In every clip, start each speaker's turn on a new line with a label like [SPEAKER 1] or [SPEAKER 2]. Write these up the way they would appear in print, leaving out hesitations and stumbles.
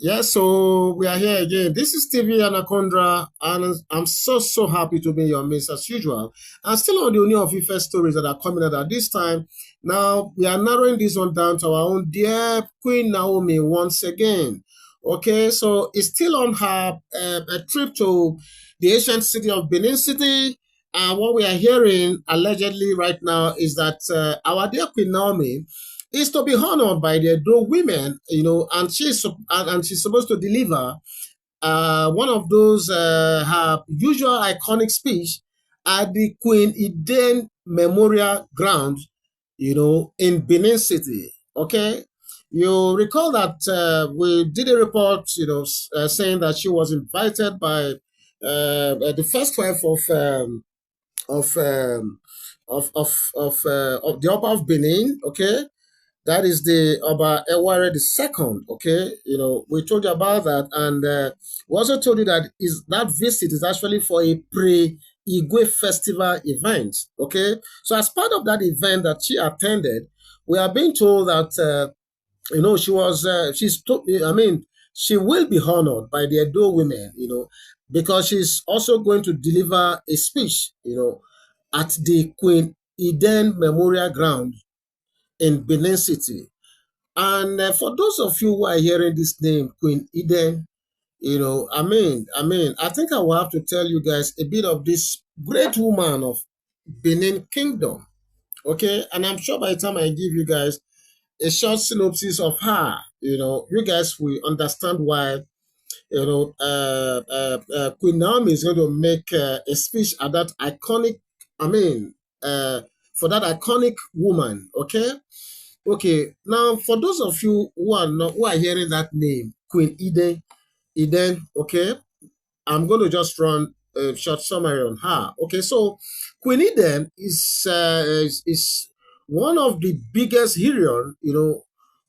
[SPEAKER 1] Yeah, so we are here again. This is TV Anaconda, and I'm so happy to be in your midst as usual. And still on the Union of Ife stories that are coming out at this time. Now we are narrowing this one down to our own dear Queen Naomi once again. Okay, so it's still on her a trip to the ancient city of Benin City. And what we are hearing allegedly right now is that our dear Queen Naomi is to be honored by the Edo women, and and she's supposed to deliver one of those her usual iconic speech at the Queen Eden Memorial Ground, in Benin City. Okay, you recall that we did a report, saying that she was invited by the first wife of um, of the Oba of Benin. Okay, that is the Oba Eware the second. Okay, we told you about that, and we also told you that is that visit is actually for a pre-Igwe festival event. Okay, so as part of that event that she attended, we are being told that she was I mean, she will be honored by the Edo women. Because she's also going to deliver a speech. At the Queen Eden Memorial Ground in Benin City. And for those of you who are hearing this name, Queen Eden, I think I will have to tell you guys a bit of this great woman of Benin Kingdom. Okay, and I'm sure by the time I give you guys a short synopsis of her, you guys will understand why, Queen Naomi is going to make a speech at that iconic, I mean, uh, for that iconic woman. Okay, okay, now for those of you who are hearing that name, Queen Eden, okay, I'm going to just run a short summary on her. Okay, so Queen Eden is one of the biggest Hirion,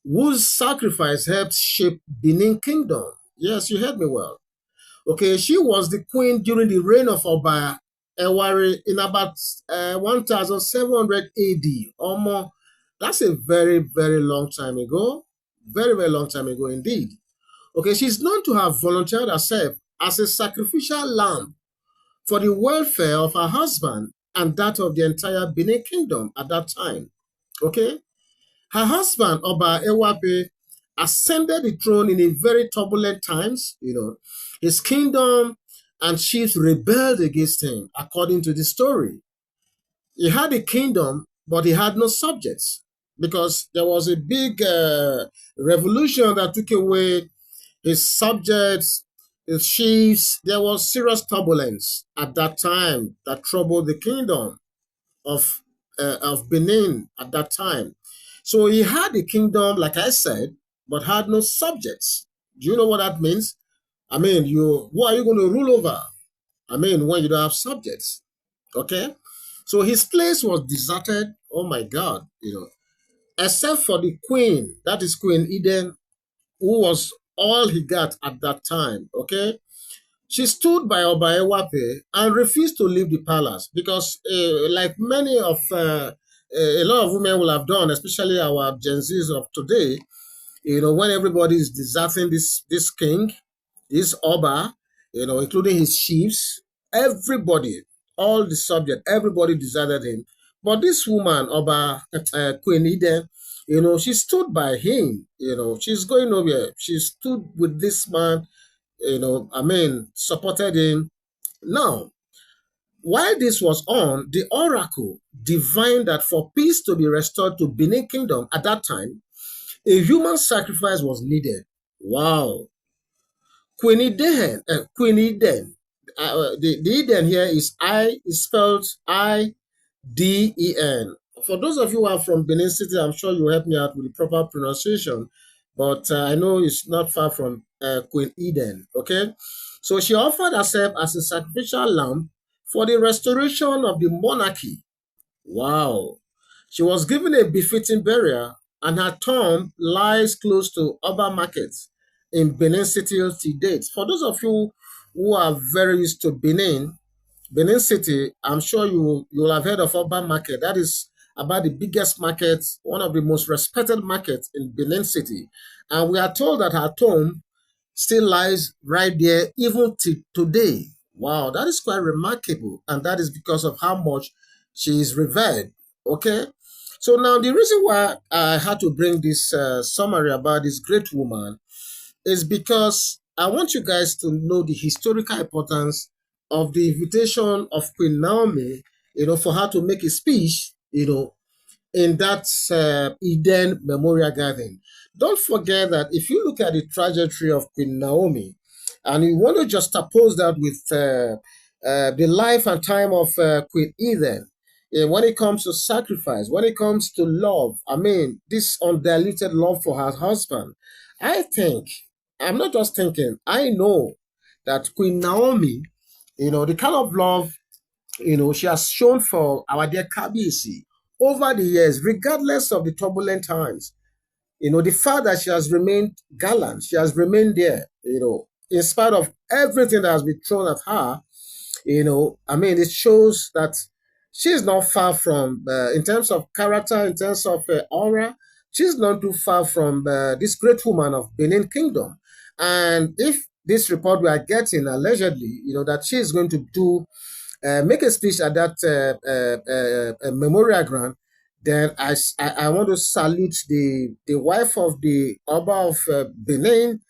[SPEAKER 1] whose sacrifice helped shape Benin Kingdom. Yes, you heard me well. Okay, she was the queen during the reign of Oba Ewari in about 1700 AD. Almost, that's a very long time ago. Very long time ago indeed. Okay, she's known to have volunteered herself as a sacrificial lamb for the welfare of her husband and that of the entire Benin Kingdom at that time. Okay, her husband, Oba Ewape, ascended the throne in a very turbulent times. His kingdom and chiefs rebelled against him, according to the story. He had a kingdom, but he had no subjects because there was a big revolution that took away his subjects, his chiefs. There was serious turbulence at that time that troubled the kingdom of Benin at that time. So he had a kingdom, like I said, but had no subjects. Do you know what that means? I mean, who are you going to rule over? I mean, when you don't have subjects. Okay? So his place was deserted. Oh my God, except for the queen, that is Queen Eden, who was all he got at that time. Okay? She stood by Oba Ewape and refused to leave the palace because, like many of a lot of women will have done, especially our Gen Zs of today, when everybody is deserting this king, this Oba, including his chiefs, everybody, all the subject, everybody deserted him. But this woman, Oba Queen Eden, she stood by him. She's going nowhere. She stood with this man, supported him. Now, while this was on, the oracle divined that for peace to be restored to Benin Kingdom at that time, a human sacrifice was needed. Wow. Queen Eden, the Eden here is spelled IDEN. For those of you who are from Benin City, I'm sure you help me out with the proper pronunciation, but I know it's not far from Queen Eden. Okay, so she offered herself as a sacrificial lamb for the restoration of the monarchy. Wow. She was given a befitting burial, and her tomb lies close to Oba Market in Benin City till date. For those of you who are very used to Benin City, I'm sure you will have heard of Oba Market. That is about the biggest market, one of the most respected markets in Benin City. And we are told that her tomb still lies right there even till today. Wow, that is quite remarkable. And that is because of how much she is revered. Okay. So now the reason why I had to bring this summary about this great woman is because I want you guys to know the historical importance of the invitation of Queen Naomi, for her to make a speech, in that Eden Memorial Garden. Don't forget that if you look at the trajectory of Queen Naomi, and you want to juxtapose that with the life and time of Queen Eden, when it comes to sacrifice, when it comes to love, I mean, this undiluted love for her husband, I think, I'm not just thinking, I know that Queen Naomi, the kind of love she has shown for our dear Kabisi over the years, regardless of the turbulent times. The fact that she has remained gallant, she has remained there, in spite of everything that has been thrown at her, I mean, it shows that she's not far from, in terms of character, in terms of aura, she's not too far from this great woman of Benin Kingdom. And if this report we are getting allegedly, that she's going to do make a speech at that memorial ground, then I want to salute the wife of the Oba of Benin,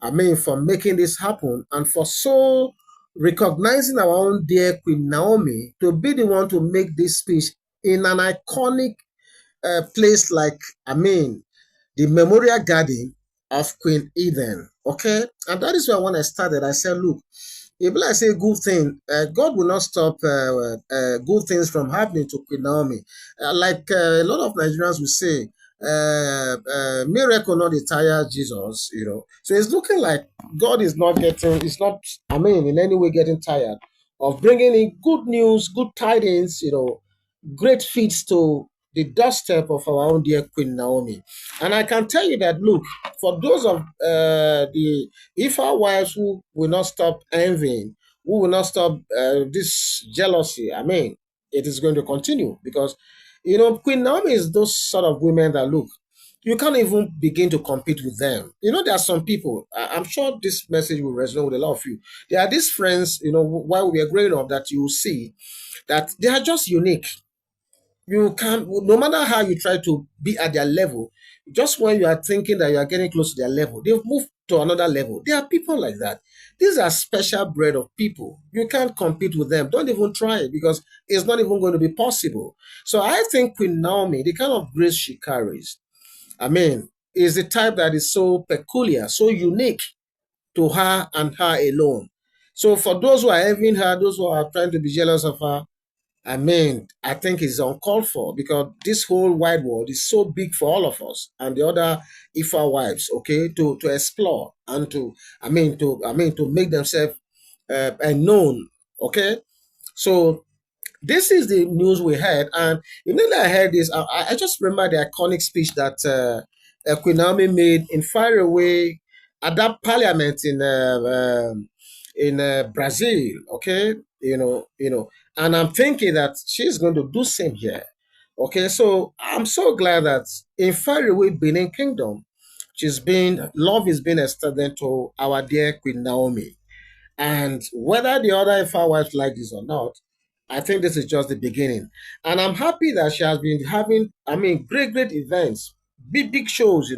[SPEAKER 1] I mean, for making this happen and for so recognizing our own dear Queen Naomi to be the one to make this speech in an iconic place like, I mean, the memorial garden of Queen Eden. Okay. And that is why when I started, I said, look, if I say good thing, God will not stop good things from happening to Queen Naomi. Like a lot of Nigerians will say, miracle not tire Jesus, So it's looking like God is not getting, it's not, I mean, in any way getting tired of bringing in good news, good tidings, great feats to the doorstep of our own dear Queen Naomi. And I can tell you that, look, for those of the Ifa wives who will not stop envying, who will not stop this jealousy, I mean, it is going to continue because, Queen Naomi is those sort of women that, look, you can't even begin to compete with them. There are some people, I'm sure this message will resonate with a lot of you. There are these friends, while we are growing up, that you see that they are just unique. You can't, no matter how you try to be at their level, just when you are thinking that you are getting close to their level, they've moved to another level. There are people like that. These are special breed of people. You can't compete with them. Don't even try it because it's not even going to be possible. So I think Queen Naomi, the kind of grace she carries, I mean, is the type that is so peculiar, so unique to her and her alone. So for those who are envying her, those who are trying to be jealous of her, I mean, I think it's uncalled for because this whole wide world is so big for all of us and the other Ifa wives, okay, to explore and to make themselves known, okay. So this is the news we heard, and immediately I heard this, I just remember the iconic speech that Queen Naomi made in faraway at that parliament in Brazil. Okay, and I'm thinking that she's going to do same here. Okay, so I'm so glad that in faraway Benin Kingdom, love is being extended to our dear Queen Naomi. And whether the other FR wives like this or not, I think this is just the beginning. And I'm happy that she has been having, I mean, great, great events, big, big shows,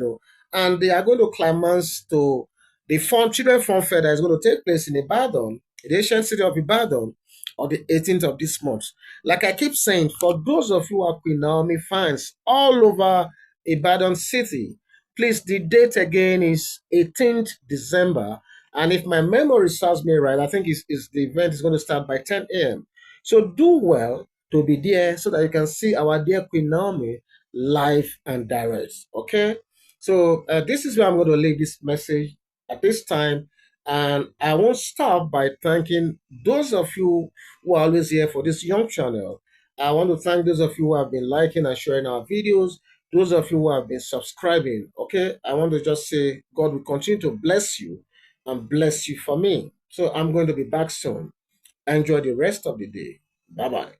[SPEAKER 1] and they are going to climax to the children fun fair that is going to take place in Ibadan, the ancient city of Ibadan, on the 18th of this month. Like I keep saying, for those of you who are Queen Naomi fans all over Ibadan city, please, the date again is 18th December. And if my memory serves me right, I think the event is going to start by 10 a.m. So do well to be there so that you can see our dear Queen Naomi live and direct. Okay? So this is where I'm going to leave this message at this time. And I won't stop by thanking those of you who are always here for this young channel. I want to thank those of you who have been liking and sharing our videos, those of you who have been subscribing. Okay? I want to just say God will continue to bless you and bless you for me. So I'm going to be back soon. Enjoy the rest of the day. Bye bye.